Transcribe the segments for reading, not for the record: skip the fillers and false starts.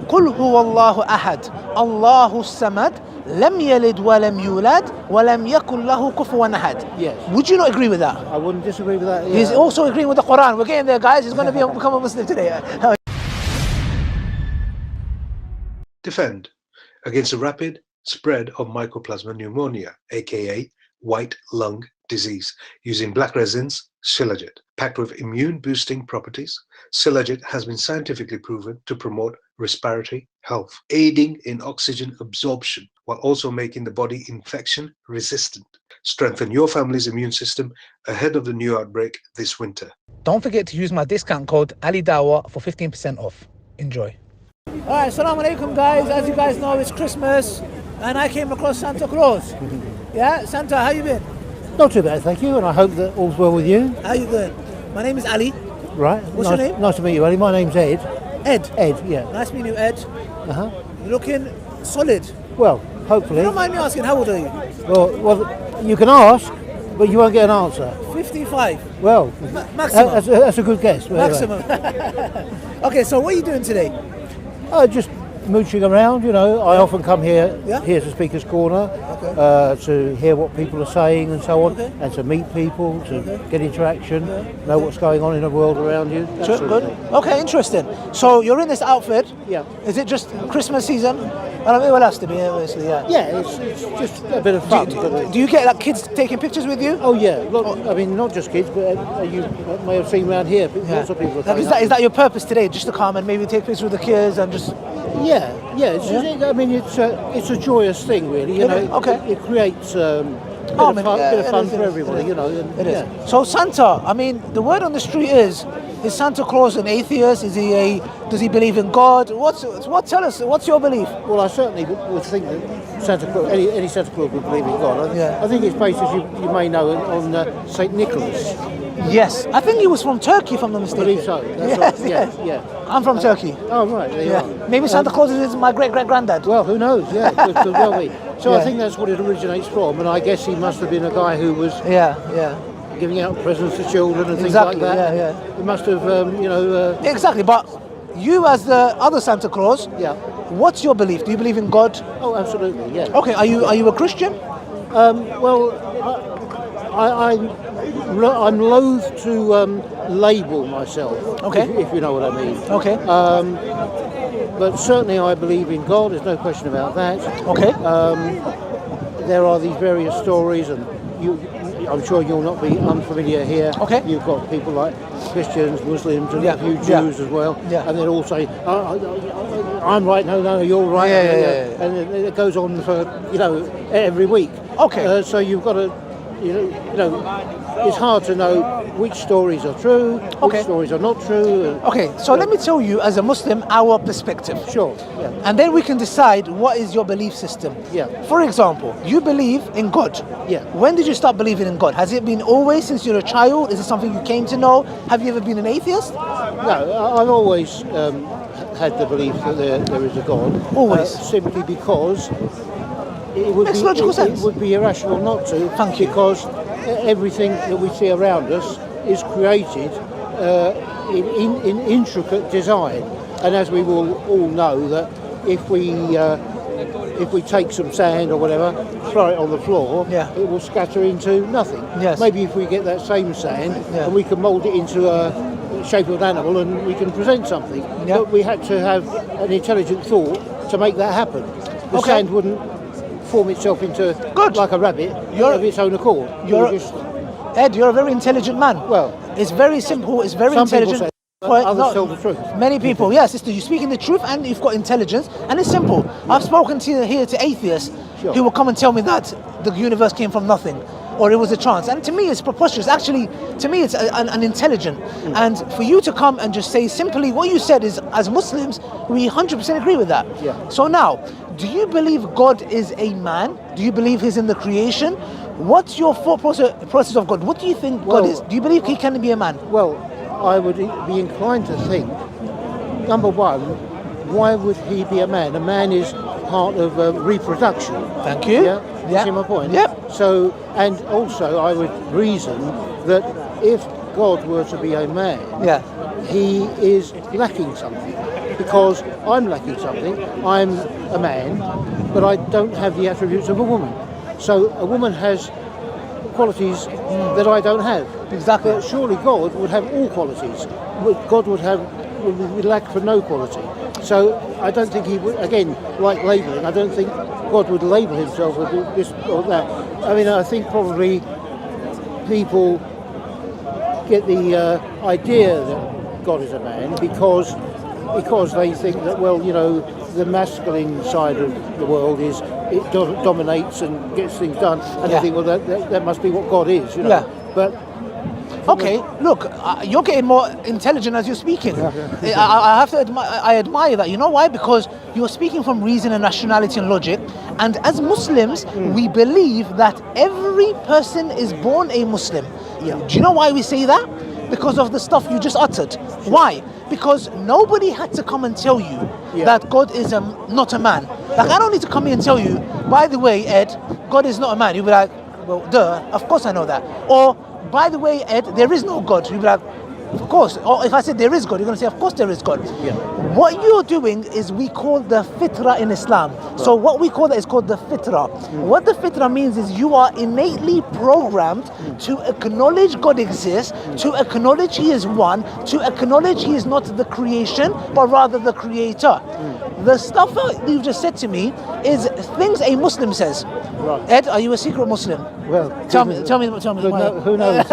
قل هو الله أحد الله الصمد لم يلد ولم يولد ولم يكن له كفوا أحد. Yes. Would you not agree with that? I wouldn't disagree with that. Yeah. He's also agreeing with the Quran. We're getting there, guys. He's going to become a Muslim today. Defend against the rapid spread of Mycoplasma pneumonia, aka white lung disease, using black resins, Shilajit. Packed with immune-boosting properties, Shilajit has been scientifically proven to promote respiratory health, aiding in oxygen absorption while also making the body infection resistant. Strengthen your family's immune system ahead of the new outbreak this winter. Don't forget to use my discount code AliDawa for 15% off. Enjoy. Alright, assalamu alaikum guys. As you guys know, it's Christmas and I came across Santa Claus. Yeah, Santa, how you been? Not too bad, thank you, and I hope that all's well with you. How you doing? My name is Ali. Right. What's your name? Nice to meet you, Ali. My name's Ed. Ed. Ed, yeah. Nice meeting you, Ed. Uh-huh. You're looking solid. Well, hopefully. You don't mind me asking, how old are you? Well, you can ask, but you won't get an answer. 55. Well, maximum. That's a good guess. Maximum. Okay, so what are you doing today? Just mooching around, you know. I often come here to Speaker's Corner, to hear what people are saying and so on, and to meet people, to get interaction, know what's going on in the world around you. Sure, good. Okay, interesting. So you're in this outfit. Yeah. Is it just Christmas season? I don't know what else to be, obviously, yeah. Yeah, it's just a bit of fun. Do you get like kids taking pictures with you? Oh yeah, I mean not just kids, but you may have seen around here, lots of people are coming is that your purpose today, just to come and maybe take pictures with the kids and just... Yeah. I mean, it's a joyous thing, really. You know, it creates a bit of fun for everybody. You know, it is. So Santa, I mean, the word on the street is Santa Claus an atheist? Does he believe in God? Tell us, what's your belief? Well, I certainly would think that Santa Claus, any Santa Claus would believe in God. I think it's based, as you may know, on Saint Nicholas. Yes, I think he was from Turkey, if I'm not mistaken. I believe so. Yes. I'm from Turkey. Oh, right, there you are. Maybe Santa Claus is my great-great-granddad. Well, who knows, could well be. So I think that's what it originates from, and I guess he must have been a guy who was giving out presents to children and things like that. He must have, Exactly, but you as the other Santa Claus, what's your belief? Do you believe in God? Oh, absolutely, yeah. Okay, are you a Christian? Well, I'm loath to label myself, if you know what I mean. Okay. But certainly I believe in God, there's no question about that. Okay. There are these various stories, and I'm sure you'll not be unfamiliar here. Okay. You've got people like Christians, Muslims, and a few Jews as well. Yeah. And they'll all say, I'm right, no, you're right. And it goes on for, every week. Okay. So you've got to, it's hard to know which stories are true, which stories are not true. Okay, so let me tell you, as a Muslim, our perspective. Sure. Yeah. And then we can decide what is your belief system. Yeah. For example, you believe in God. Yeah. When did you start believing in God? Has it been always since you're a child? Is it something you came to know? Have you ever been an atheist? No, I've always had the belief that there is a God. Always. Simply because it would be irrational not to. Thank you. Because everything that we see around us is created in intricate design, and as we will all know, that if we take some sand or whatever, throw it on the floor, it will scatter into nothing. Yes. Maybe if we get that same sand and we can mould it into a shape of an animal and we can present something. But we had to have an intelligent thought to make that happen. The sand wouldn't form itself into like a rabbit of its own accord. Ed, you're a very intelligent man. Well, it's very simple. It's very intelligent. Others tell the truth. Many people, yes, sister, you're speaking the truth and you've got intelligence, and it's simple. I've spoken to atheists who will come and tell me that the universe came from nothing, or it was a chance. And to me, it's preposterous. Actually, to me, it's an intelligent. And for you to come and just say simply what you said is, as Muslims, we 100% agree with that. Yeah. So now, do you believe God is a man? Do you believe he's in the creation? What's your thought process of God? What do you think God is? Do you believe he can be a man? Well, I would be inclined to think, number one, why would he be a man? A man is part of reproduction. Thank you. Yeah? You see my point? Yep. So, and also I would reason that if God were to be a man, he is lacking something. because I'm lacking something. I'm a man, but I don't have the attributes of a woman. So a woman has qualities that I don't have. Exactly. But surely God would have all qualities. God would lack for no quality. So I don't think he would, again, like labelling, I don't think God would label himself with this or that. I mean, I think probably people get the idea that God is a man because they think that, well, you know, the masculine side of the world dominates and gets things done, and they think, well, that must be what God is, you know. Yeah. But okay, look, you're getting more intelligent as you're speaking. I have to I admire that. You know why? Because you're speaking from reason and rationality and logic. And as Muslims, we believe that every person is born a Muslim. Yeah. Do you know why we say that? Because of the stuff you just uttered. Why? Because nobody had to come and tell you that God is not a man. Like, I don't need to come here and tell you, by the way, Ed, God is not a man. You'll be like, well, duh, of course I know that. Or, by the way, Ed, there is no God. You'll be like, of course. Or if I said there is God, you're going to say, of course there is God. Yeah. What you're doing is we call the fitrah in Islam. Right. So what we call that is called the fitrah. What the fitrah means is you are innately programmed to acknowledge God exists, to acknowledge He is one, to acknowledge He is not the creation, but rather the creator. The stuff that you've just said to me is things a Muslim says. Right. Ed, are you a secret Muslim? Well, tell me. Who knows?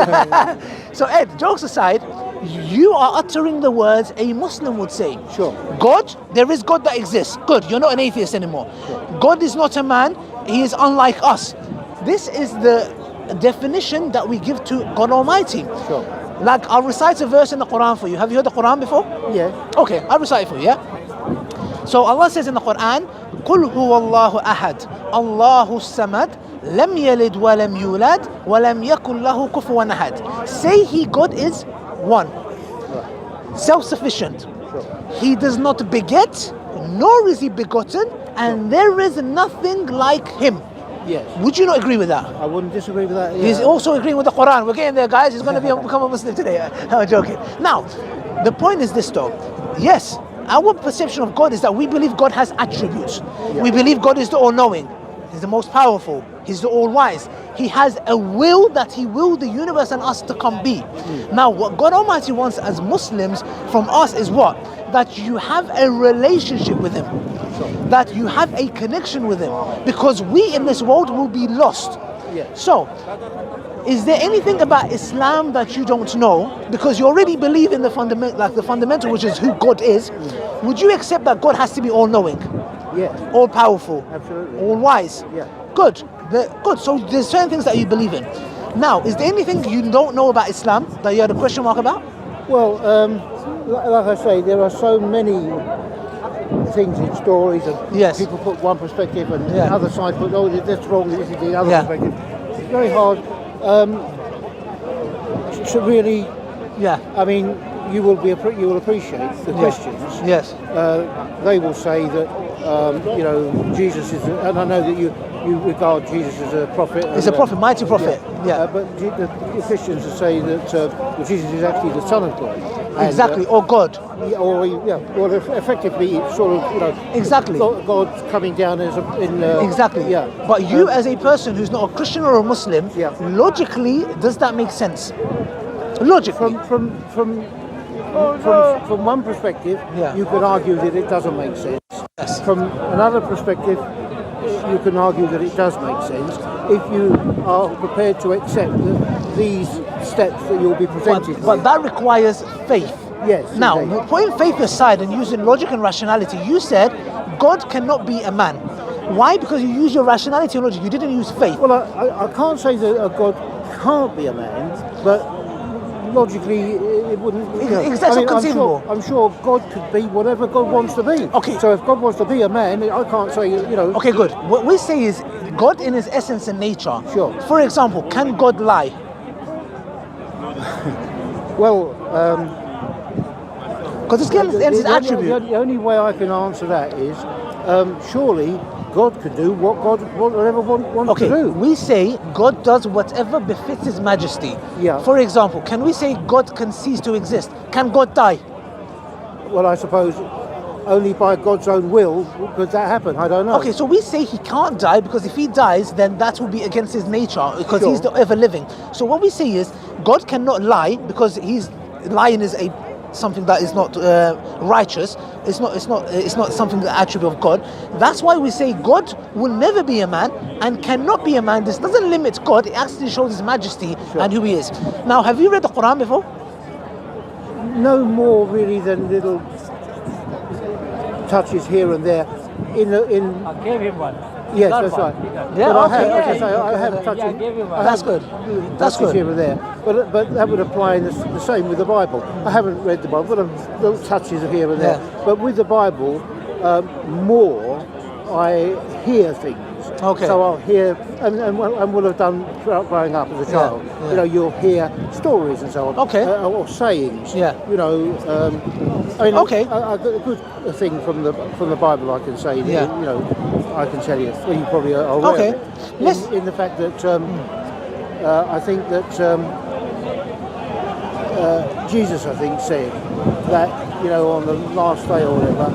So Ed, jokes aside, you are uttering the words a Muslim would say. Sure. God, there is God that exists. Good, you're not an atheist anymore. Sure. God is not a man, He is unlike us. This is the definition that we give to God Almighty. Sure. Like, I'll recite a verse in the Quran for you. Have you heard the Quran before? Yeah. Okay, I'll recite it for you, yeah? So Allah says in the Quran, قُلْ هُوَ اللَّهُ أَحَدٌ اللَّهُ الصَّمَدُ لَمْ يَلِدْ وَلَمْ يُولَدْ وَلَمْ يَكُنْ لَهُ كُفُوًا أَحَدٌ. Say He, God, is one. Right. Self-sufficient. Sure. He does not beget, nor is He begotten, and there is nothing like Him. Yes. Would you not agree with that? I wouldn't disagree with that. Yeah. He's also agreeing with the Quran. We're getting there, guys. He's going to become a Muslim today. I'm joking. Now, the point is this, though. Yes, our perception of God is that we believe God has attributes. Yeah. We believe God is the all-knowing. He's the most powerful. He's the all-wise. He has a will that He willed the universe and us to come be. Now, what God Almighty wants as Muslims from us is what? That you have a relationship with Him. That you have a connection with Him. Because we in this world will be lost. Yeah. So, is there anything about Islam that you don't know? Because you already believe in the fundamental, which is who God is. Would you accept that God has to be all-knowing? Yes. All-powerful? Absolutely. All-wise? Yeah. Good. Good. So there's certain things that you believe in. Now, is there anything you don't know about Islam that you had a question mark about? Well, like I say, there are so many things in stories, and people put one perspective, and the other side put, oh, that's wrong, this is the other perspective. It's very hard to really. Yeah. I mean, you will appreciate the Christians. Yes. They will say that Jesus is, and I know that you regard Jesus as a prophet. He's a prophet, mighty prophet. Yeah. But the Christians will say that Jesus is actually the Son of God. Exactly, or God. Or effectively, it's sort of, exactly. God coming down as exactly. Yeah. But you, as a person who's not a Christian or a Muslim, logically, does that make sense? Logically. From one perspective, you could argue that it doesn't make sense. Yes. From another perspective, you can argue that it does make sense if you are prepared to accept these steps that you'll be presented with. But that requires faith. Yes. Now, indeed. putting faith aside and using logic and rationality, you said God cannot be a man. Why? Because you use your rationality and logic. You didn't use faith. Well, I can't say that a God can't be a man, but logically it wouldn't. Conceivable. I'm sure God could be whatever God wants to be. Okay. So if God wants to be a man, I can't say, Okay, good. What we say is God in His essence and nature. Sure. For example, can God lie? Well, because it's His attribute. The only way I can answer that is surely God could do whatever wants to do. We say God does whatever befits His majesty. Yeah. For example, can we say God can cease to exist? Can God die? Well, I suppose only by God's own will could that happen. I don't know. Okay, so we say he can't die because if he dies, then that will be against his nature because Sure. he's the ever living. So what we say is God cannot lie because lying is something that is not righteous. It's not something that attribute of God. That's why we say God will never be a man and cannot be a man. This doesn't limit God. It actually shows his majesty and who he is. Now, have you read the Quran before? No more really than little touches here and there. I gave him one. Yes, that's right. Yeah, but okay. I have touches. I gave him one. That's good. That's Touches good. here and there. But that would apply in the same with the Bible. I haven't read the Bible, but little touches here and there. Yeah. But with the Bible, more I hear things. Okay. So I'll hear, and will have done throughout growing up as a child. yeah. You know, you'll hear stories and so on. Okay. Or sayings. Yeah. You know, I mean, Okay. a good thing from the Bible I can say. Yeah. You know, I can tell you. Well, you probably are aware Okay. of it. In the fact that I think that Jesus, I think, said that, you know, on the last day or whatever,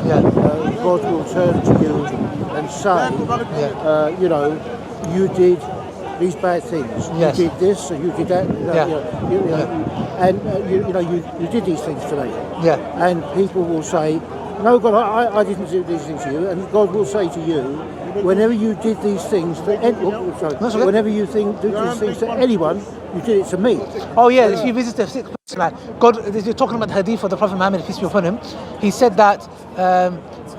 God will turn to you and say, you know, you did these bad things. Yes. You did this and you did that. And you did these things to me. Yeah. And people will say, no, God, I didn't do these things to you. And God will say to you, whenever you did these things to whenever you did these things to anyone, you did it to me. Oh yeah, if you visit the sick person, like God, you're talking about the hadith of the Prophet Muhammad, peace be upon him. He said that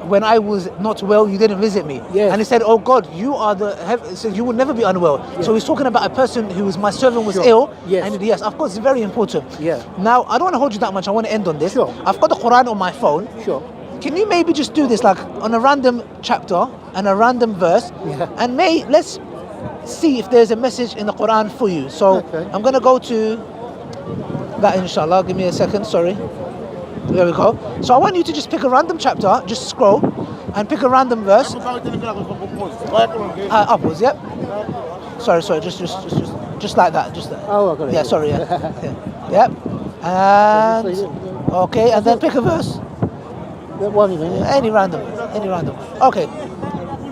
when I was not well, you didn't visit me. Yes. And he said, oh God, you are so you will never be unwell. Yes. So he's talking about a person who was, my servant was Sure. ill. Yes. And yes, of course, it's very important. Yeah. Now, I don't want to hold you that much. I want to end on this. Sure. I've got the Quran on my phone. Sure. Can you maybe just do this, like on a random chapter and a random verse, and let's see if there's a message in the Quran for you. So Okay. I'm gonna go to that, inshallah. Give me a second. Sorry. There we go. So I want you to just pick a random chapter, just scroll, and pick a random verse. Upwards. Yep. Sorry. Just like that. Just that. Oh, I got it. Yeah. Sorry. Yeah. Yep. And okay, and then pick a verse. That one, you mean? Any random. Okay.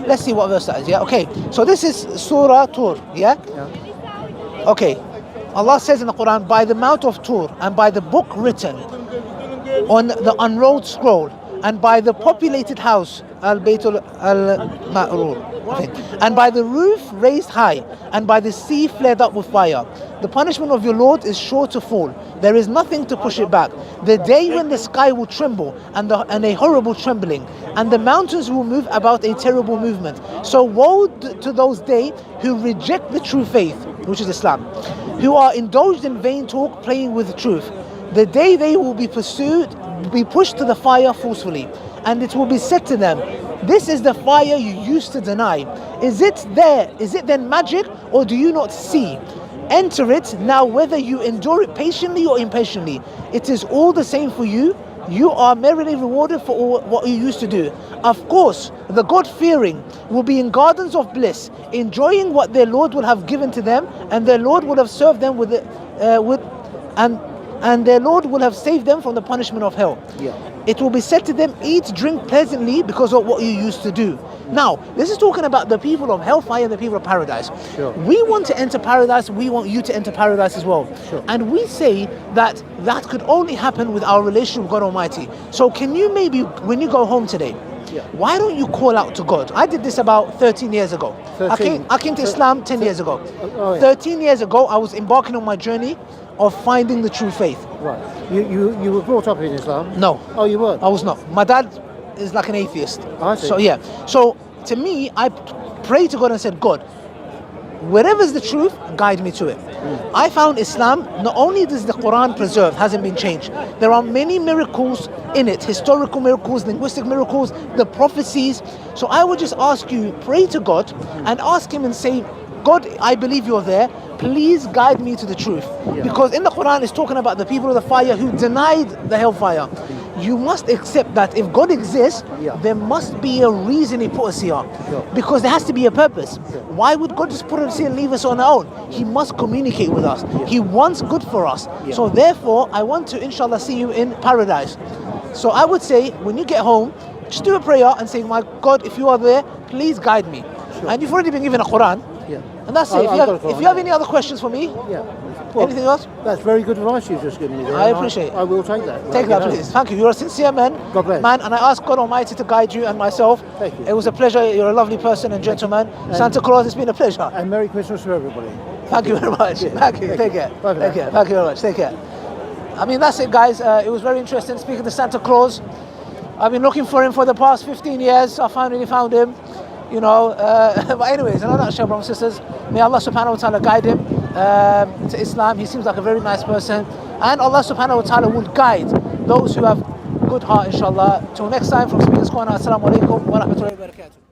Let's see what verse that is. Yeah. Okay. So this is Surah Tur. Yeah. Okay. Allah says in the Quran, by the mouth of Tur and by the book written on the unrolled scroll and by the populated house Al-Baytul Al-Ma'rur, and by the roof raised high and by the sea flared up with fire. The punishment of your Lord is sure to fall. There is nothing to push it back. The day when the sky will tremble and a horrible trembling, and the mountains will move about a terrible movement. So woe to those days who reject the true faith, which is Islam, who are indulged in vain talk, playing with the truth. The day they will be pursued, be pushed to the fire forcefully, and it will be said to them, this is the fire you used to deny. Is it there? Is it then magic, or do you not see? Enter it now, whether you endure it patiently or impatiently. It is all the same for you. You are merrily rewarded for all what you used to do. Of course, the God-fearing will be in gardens of bliss, enjoying what their Lord will have given to them, and their Lord will have served them and their Lord will have saved them from the punishment of hell. Yeah. It will be said to them, eat, drink pleasantly because of what you used to do. Now, this is talking about the people of hellfire and the people of paradise. Sure. We want to enter paradise, we want you to enter paradise as well. Sure. And we say that could only happen with our relationship with God Almighty. So can you maybe, when you go home today, why don't you call out to God? I did this about 13 years ago. 13. I came to Islam 10 years ago. Oh, yeah. 13 years ago, I was embarking on my journey of finding the true faith. Right. You were brought up in Islam? No. Oh, you weren't? I was not. My dad is like an atheist. I see. So yeah. So to me, I prayed to God and said, God, wherever's the truth, guide me to it. I found Islam, not only is the Quran preserved, hasn't been changed, there are many miracles in it, historical miracles, linguistic miracles, the prophecies. So I would just ask you, pray to God and ask him and say, God, I believe you're there. Please guide me to the truth. Yeah. Because in the Quran it's talking about the people of the fire who denied the hellfire. You must accept that if God exists, there must be a reason he put us here. Because there has to be a purpose. Why would God just put us here and leave us on our own? He must communicate with us. He wants good for us. So therefore, I want to, inshallah, see you in paradise. So I would say, when you get home, just do a prayer and say, my God, if you are there, please guide me. Sure. And you've already been given a Quran. Yeah. And that's it. I've If you got a have, Quran, if you have yeah. any other questions for me, Yeah. Well, anything else? that's very good advice you've just given me there. I and appreciate it. I will take that. Take that, please. Thank you. You're a sincere man, God bless. man, and I ask God Almighty to guide you and myself. Thank you. It was a pleasure. You're a lovely person and gentleman. Santa Claus, it's been a pleasure. And Merry Christmas to everybody. Thank you very much. Yeah. Thank you. Thank Take you. care. Bye for Take now. care. Thank you very much. Take care. I mean, that's it, guys. It was very interesting speaking to Santa Claus. I've been looking for him for the past 15 years. I finally found him. You know, but anyways, in a nutshell, brothers and sisters, may Allah subhanahu wa ta'ala guide him to Islam. He seems like a very nice person. And Allah subhanahu wa ta'ala will guide those who have good heart, inshallah. Till next time, from Speakers Corner, assalamu alaikum wa rahmatullahi wa barakatuh.